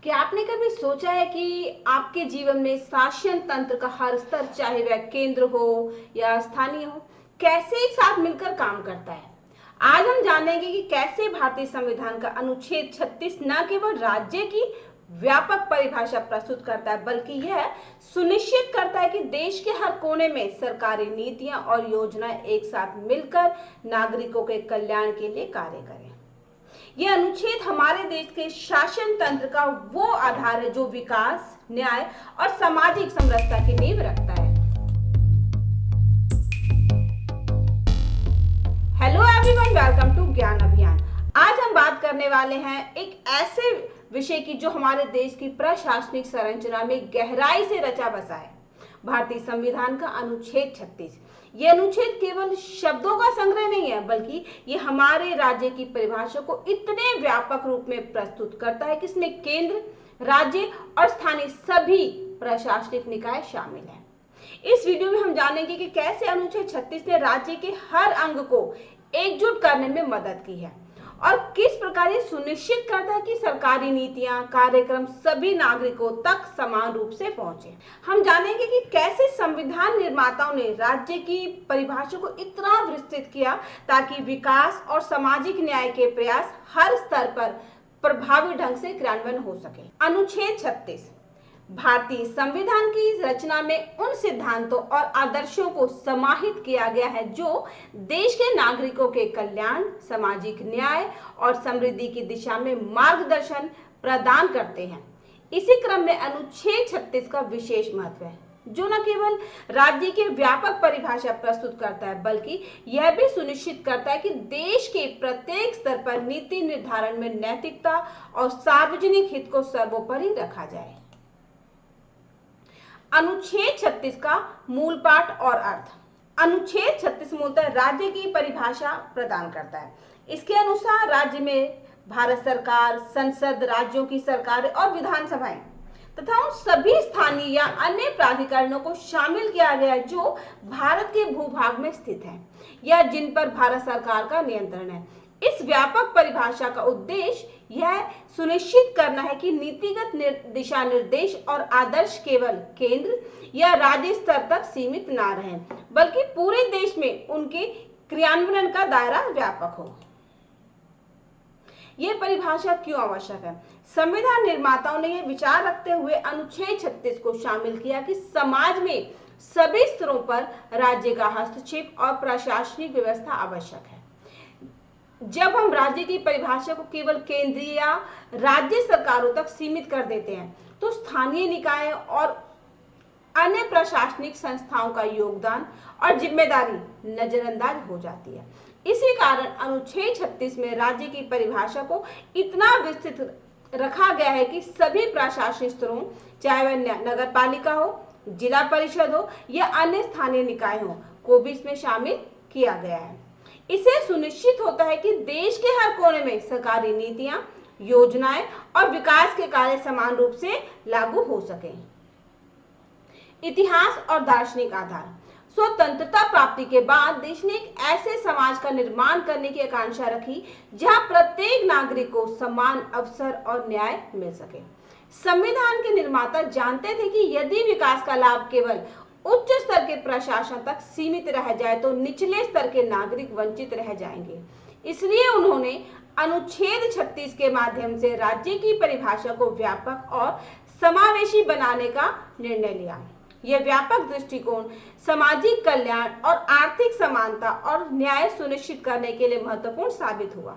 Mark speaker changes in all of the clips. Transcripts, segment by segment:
Speaker 1: क्या आपने कभी सोचा है कि आपके जीवन में शासन तंत्र का हर स्तर, चाहे वह केंद्र हो या स्थानीय हो, कैसे एक साथ मिलकर काम करता है? आज हम जानेंगे कि कैसे भारतीय संविधान का अनुच्छेद 36 न केवल राज्य की व्यापक परिभाषा प्रस्तुत करता है, बल्कि यह सुनिश्चित करता है कि देश के हर कोने में सरकारी नीतियां और योजनाएं एक साथ मिलकर नागरिकों के कल्याण के लिए कार्य करें। यह अनुच्छेद हमारे देश के शासन तंत्र का वो आधार है जो विकास, न्याय और सामाजिक समरसता की नींव रखता है। हेलो एवरीवन, वेलकम टू ज्ञान अभियान। आज हम बात करने वाले हैं एक ऐसे विषय की जो हमारे देश की प्रशासनिक संरचना में गहराई से रचा बसा है, भारतीय संविधान का अनुच्छेद 36। यह अनुच्छेद केवल शब्दों का संग्रह नहीं है, बल्कि यह हमारे राज्य की परिभाषा को इतने व्यापक रूप में प्रस्तुत करता है कि इसमें केंद्र, राज्य और स्थानीय सभी प्रशासनिक निकाय शामिल हैं। इस वीडियो में हम जानेंगे कि कैसे अनुच्छेद 36 ने राज्य के हर अंग को एकजुट करने में मदद की है और किस प्रकार ये सुनिश्चित करता है कि सरकारी नीतियां, कार्यक्रम सभी नागरिकों तक समान रूप से पहुंचे। हम जानेंगे कि कैसे संविधान निर्माताओं ने राज्य की परिभाषा को इतना विस्तृत किया ताकि विकास और सामाजिक न्याय के प्रयास हर स्तर पर प्रभावी ढंग से क्रियान्वयन हो सके। अनुच्छेद 36 भारतीय संविधान की रचना में उन सिद्धांतों और आदर्शों को समाहित किया गया है जो देश के नागरिकों के कल्याण, सामाजिक न्याय और समृद्धि की दिशा में मार्गदर्शन प्रदान करते हैं। इसी क्रम में अनुच्छेद 36 का विशेष महत्व है, जो न केवल राज्य की व्यापक परिभाषा प्रस्तुत करता है, बल्कि यह भी सुनिश्चित करता है कि देश के प्रत्येक स्तर पर नीति निर्धारण में नैतिकता और सार्वजनिक हित को सर्वोपरि रखा जाए। अनुच्छेद 36 का मूल पाठ और अर्थ। अनुच्छेद 36 मूलतः राज्य की परिभाषा प्रदान करता है। इसके अनुसार राज्य में भारत सरकार, संसद, राज्यों की सरकारें और विधानसभाएं तथा उन सभी स्थानीय या अन्य प्राधिकरणों को शामिल किया गया है जो भारत के भूभाग में स्थित है या जिन पर भारत सरकार का नियंत्रण है। इस व्यापक परिभाषा का उद्देश्य यह सुनिश्चित करना है कि नीतिगत दिशा निर्देश और आदर्श केवल केंद्र या राज्य स्तर तक सीमित ना रहें, बल्कि पूरे देश में उनके क्रियान्वयन का दायरा व्यापक हो। यह परिभाषा क्यों आवश्यक है? संविधान निर्माताओं ने यह विचार रखते हुए अनुच्छेद 36 को शामिल किया कि समाज में सभी स्तरों पर राज्य का हस्तक्षेप और प्रशासनिक व्यवस्था आवश्यक है। जब हम राज्य की परिभाषा को केवल केंद्रीय या राज्य सरकारों तक सीमित कर देते हैं, तो स्थानीय निकाय और अन्य प्रशासनिक संस्थाओं का योगदान और जिम्मेदारी नजरअंदाज हो जाती है। इसी कारण अनुच्छेद 36 में राज्य की परिभाषा को इतना विस्तृत रखा गया है कि सभी प्रशासनिक स्तरों, चाहे वह नगर पालिका हो, जिला परिषद हो या अन्य स्थानीय निकाय हो, को भी इसमें शामिल किया गया है। इससे सुनिश्चित होता है कि देश के हर कोने में सरकारी नीतियां, योजनाएं और विकास के कार्य समान रूप से लागू हो सके। इतिहास और दार्शनिक आधार। स्वतंत्रता प्राप्ति के बाद देश ने एक ऐसे समाज का निर्माण करने की आकांक्षा रखी जहां प्रत्येक नागरिक को समान अवसर और न्याय मिल सके। संविधान के निर्माता जानते थे कि यदि विकास का लाभ केवल उच्च स्तर के प्रशासन तक सीमित रह जाए तो निचले स्तर के नागरिक वंचित रह जाएंगे। इसलिए उन्होंने अनुच्छेद 36 के माध्यम से राज्य की परिभाषा को व्यापक और समावेशी बनाने का निर्णय लिया। यह व्यापक दृष्टिकोण सामाजिक कल्याण और आर्थिक समानता और न्याय सुनिश्चित करने के लिए महत्वपूर्ण साबित हुआ।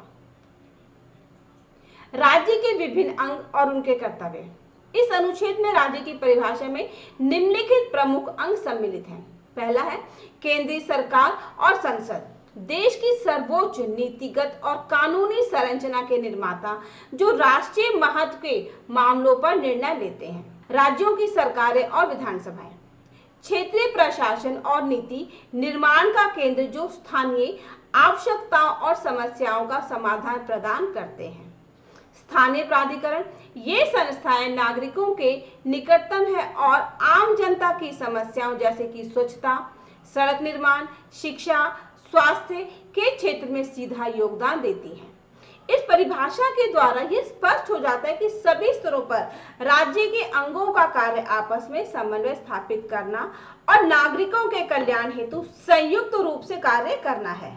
Speaker 1: राज्य के विभिन्न अंग और उनके कर्तव्य। इस अनुच्छेद में राज्य की परिभाषा में निम्नलिखित प्रमुख अंग सम्मिलित हैं। पहला है केंद्रीय सरकार और संसद, देश की सर्वोच्च नीतिगत और कानूनी संरचना के निर्माता जो राष्ट्रीय महत्व के मामलों पर निर्णय लेते हैं। राज्यों की सरकारें और विधानसभाएं, क्षेत्रीय प्रशासन और नीति निर्माण का केंद्र जो स्थानीय आवश्यकताओं और समस्याओं का समाधान प्रदान करते हैं। स्थानीय प्राधिकरण, ये संस्थाएं नागरिकों के निकटतम है और आम जनता की समस्याओं जैसे कि स्वच्छता, सड़क निर्माण, शिक्षा, स्वास्थ्य के क्षेत्र में सीधा योगदान देती हैं। इस परिभाषा के द्वारा यह स्पष्ट हो जाता है कि सभी स्तरों पर राज्य के अंगों का कार्य आपस में समन्वय स्थापित करना और नागरिकों के कल्याण हेतु संयुक्त रूप से कार्य करना है।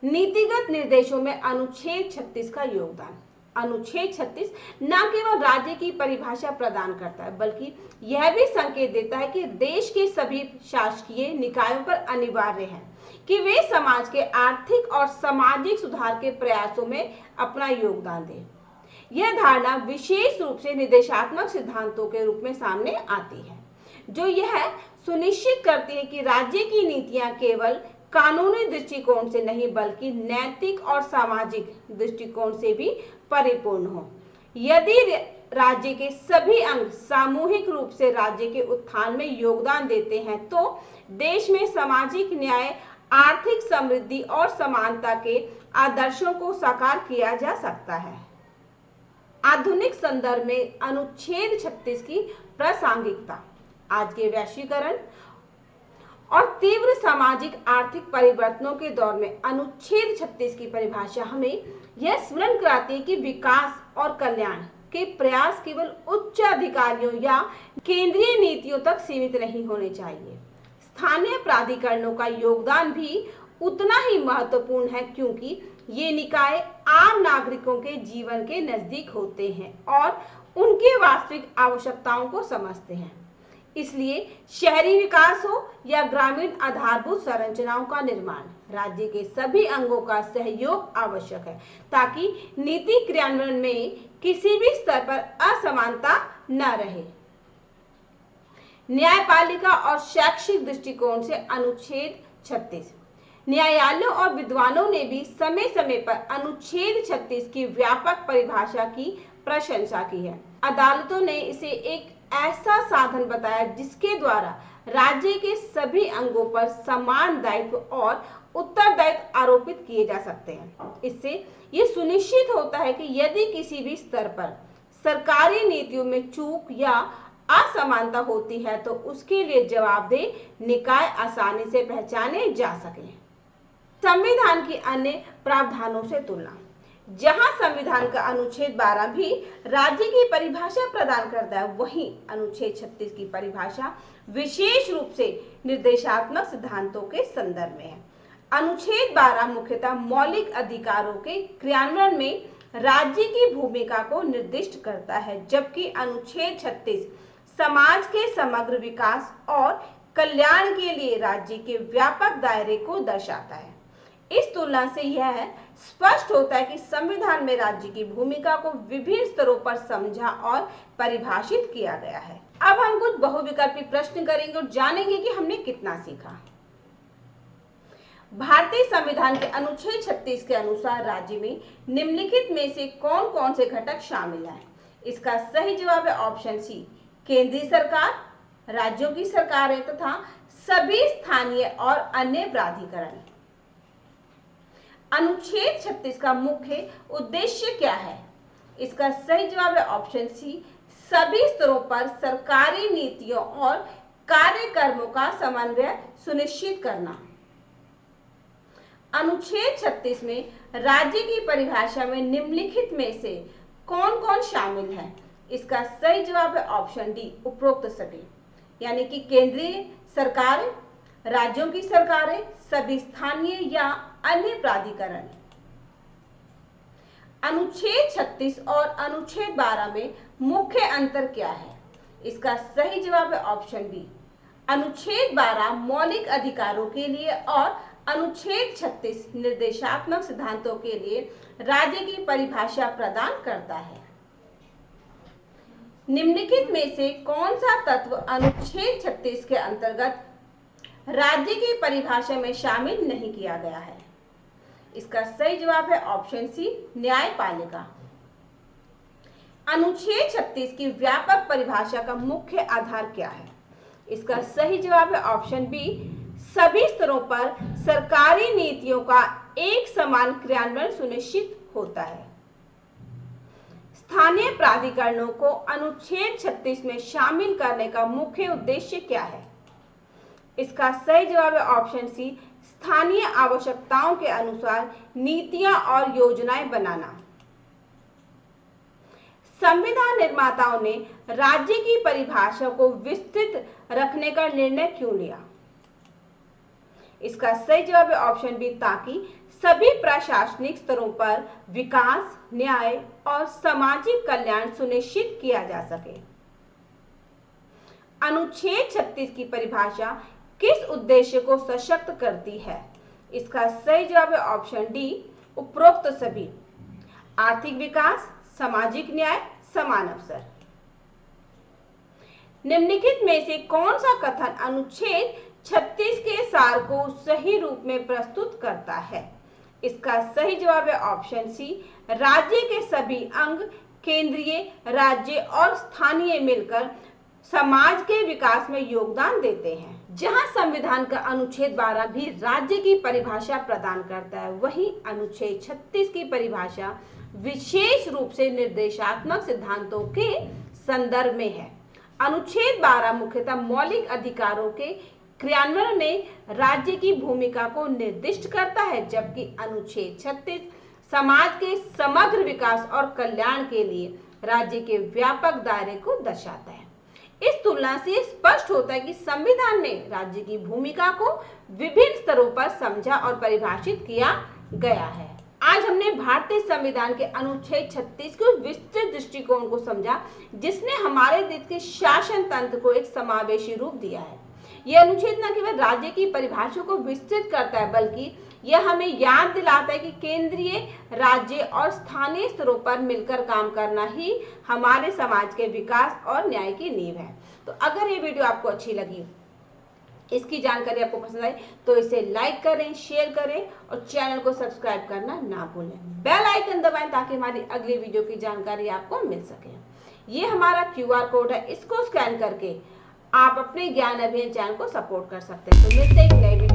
Speaker 1: नीतिगत निर्देशों में अनुच्छेद 36 का योगदान। अनुच्छेद 36 न केवल राज्य की परिभाषा प्रदान करता है बल्कि यह भी संकेत देता है कि देश के सभी शासकीय निकायों पर अनिवार्य है कि वे समाज के आर्थिक और सामाजिक सुधार के प्रयासों में अपना योगदान दें। यह धारणा विशेष रूप से निर्देशात्मक सिद्धांतों के रूप में सामने आती है, जो यह सुनिश्चित करती है कि राज्य की नीतियां केवल कानूनी दृष्टिकोण से नहीं बल्कि नैतिक और सामाजिक दृष्टिकोण से भी परिपूर्ण हो। यदि राज्य के सभी अंग सामूहिक रूप से राज्य के उत्थान में योगदान देते हैं तो देश में सामाजिक न्याय, आर्थिक समृद्धि और समानता के आदर्शों को साकार किया जा सकता है। आधुनिक संदर्भ में अनुच्छेद 36 की प्रासंगिकता। आज के वैश्वीकरण और तीव्र सामाजिक आर्थिक परिवर्तनों के दौर में अनुच्छेद 36 की परिभाषा हमें यह स्मरण कराती है कि विकास और कल्याण के प्रयास केवल उच्च अधिकारियों या केंद्रीय नीतियों तक सीमित नहीं होने चाहिए। स्थानीय प्राधिकरणों का योगदान भी उतना ही महत्वपूर्ण है क्योंकि ये निकाय आम नागरिकों के जीवन के नजदीक होते हैं और उनकी वास्तविक आवश्यकताओं को समझते हैं। इसलिए शहरी विकास हो या ग्रामीण आधारभूत संरचनाओं का निर्माण, राज्य के सभी अंगों का सहयोग आवश्यक है ताकि नीति क्रियान्वयन में किसी भी स्तर पर असमानता न रहे। न्यायपालिका और शैक्षिक दृष्टिकोण से अनुच्छेद 36। न्यायालयों और विद्वानों ने भी समय समय पर अनुच्छेद 36 की व्यापक परिभाषा की प्रशंसा की है। अदालतों ने इसे एक ऐसा साधन बताया जिसके द्वारा राज्य के सभी अंगों पर समान दायित्व और उत्तरदायित्व आरोपित किए जा सकते हैं। इससे यह सुनिश्चित होता है कि यदि किसी भी स्तर पर सरकारी नीतियों में चूक या असमानता होती है तो उसके लिए जवाबदेह निकाय आसानी से पहचाने जा सके। संविधान की अन्य प्रावधानों से तुलना। जहां संविधान का अनुच्छेद 12 भी राज्य की परिभाषा प्रदान करता है, वहीं अनुच्छेद 36 की परिभाषा विशेष रूप से निर्देशात्मक सिद्धांतों के संदर्भ में है। अनुच्छेद 12 मुख्यतः मौलिक अधिकारों के क्रियान्वयन में राज्य की भूमिका को निर्दिष्ट करता है, जबकि अनुच्छेद 36 समाज के समग्र विकास और कल्याण के लिए राज्य के व्यापक दायरे को दर्शाता है। इस तुलना से यह स्पष्ट होता है कि संविधान में राज्य की भूमिका को विभिन्न स्तरों पर समझा और परिभाषित किया गया है। अब हम कुछ बहुविकल्पी प्रश्न करेंगे और जानेंगे कि हमने कितना सीखा। भारतीय संविधान के अनुच्छेद 36 के अनुसार राज्य में निम्नलिखित में से कौन कौन से घटक शामिल हैं? इसका सही जवाब है ऑप्शन सी, केंद्रीय सरकार, राज्यों की सरकारें तथा सभी स्थानीय और अन्य प्राधिकरण। अनुच्छेद 36 का मुख्य उद्देश्य क्या है? इसका सही जवाब है ऑप्शन सी, सभी स्तरों पर सरकारी नीतियों और कार्यक्रमों का समन्वय सुनिश्चित करना। अनुच्छेद 36 में राज्य की परिभाषा में निम्नलिखित में से कौन कौन शामिल है? इसका सही जवाब है ऑप्शन डी, उपरोक्त सभी, यानी कि केंद्रीय सरकार, राज्यों की सरकारें, सभी स्थानीय या अन्य प्राधिकरण। अनुच्छेद 36 और अनुच्छेद 12 में मुख्य अंतर क्या है? इसका सही जवाब है ऑप्शन बी, अनुच्छेद 12 मौलिक अधिकारों के लिए और अनुच्छेद 36 निर्देशात्मक सिद्धांतों के लिए राज्य की परिभाषा प्रदान करता है। निम्नलिखित में से कौन सा तत्व अनुच्छेद 36 के अंतर्गत राज्य की परिभाषा में शामिल नहीं किया गया है? इसका सही जवाब है ऑप्शन सी, न्यायपालिका। अनुच्छेद 36 की व्यापक परिभाषा का मुख्य आधार क्या है? इसका सही जवाब है ऑप्शन बी, सभी स्तरों पर सरकारी नीतियों का एक समान क्रियान्वयन सुनिश्चित होता है। स्थानीय प्राधिकरणों को अनुच्छेद 36 में शामिल करने का मुख्य उद्देश्य क्या है? इसका सही जवाब है ऑप्शन सी, स्थानीय आवश्यकताओं के अनुसार नीतियां और योजनाएं बनाना। संविधान निर्माताओं ने राज्य की परिभाषा को विस्तृत रखने का निर्णय क्यों लिया? इसका सही जवाब है ऑप्शन बी, ताकि सभी प्रशासनिक स्तरों पर विकास, न्याय और सामाजिक कल्याण सुनिश्चित किया जा सके। अनुच्छेद 36 की परिभाषा किस उद्देश्य को सशक्त करती है? इसका सही जवाब है ऑप्शन डी, उपरोक्त सभी। आर्थिक विकास, सामाजिक न्याय, समान अवसर। निम्नलिखित में से कौन सा कथन अनुच्छेद 36 के सार को सही रूप में प्रस्तुत करता है? इसका सही जवाब है ऑप्शन सी, राज्य के सभी अंग केंद्रीय, राज्य और स्थानीय मिलकर समाज के विकास में योगदान देते हैं। जहां संविधान का अनुच्छेद 12 भी राज्य की परिभाषा प्रदान करता है, वहीं अनुच्छेद 36 की परिभाषा विशेष रूप से निर्देशात्मक सिद्धांतों के संदर्भ में है। अनुच्छेद 12 मुख्यतः मौलिक अधिकारों के क्रियान्वयन में राज्य की भूमिका को निर्दिष्ट करता है, जबकि अनुच्छेद 36 समाज के समग्र विकास और कल्याण के लिए राज्य के व्यापक दायरे को दर्शाता है। इस तुलना से स्पष्ट होता है कि संविधान ने राज्य की भूमिका को विभिन्न स्तरों पर समझा और परिभाषित किया गया है। आज हमने भारतीय संविधान के अनुच्छेद 36 के विस्तृत दृष्टिकोण को समझा, जिसने हमारे देश के शासन तंत्र को एक समावेशी रूप दिया है। यह अनुच्छेद न केवल राज्य की परिभाषा को विस्तृत करता है, बल्कि यह हमें याद दिलाता है कि केंद्रीय, राज्य और स्थानीय स्तरों पर मिलकर काम करना ही हमारे समाज के विकास और न्याय की नींव है। तो अगर ये वीडियो आपको अच्छी लगी, इसकी जानकारी आपको पसंद आई, तो इसे लाइक करें, शेयर करें और चैनल को सब्सक्राइब करना ना भूलें। बेल आइकन दबाएं ताकि हमारी अगली वीडियो की जानकारी आपको मिल सके। ये हमारा QR कोड है, इसको स्कैन करके आप अपने ज्ञान अभियान चैनल को सपोर्ट कर सकते हैं। तो मिलते हैं एक नई वीडियो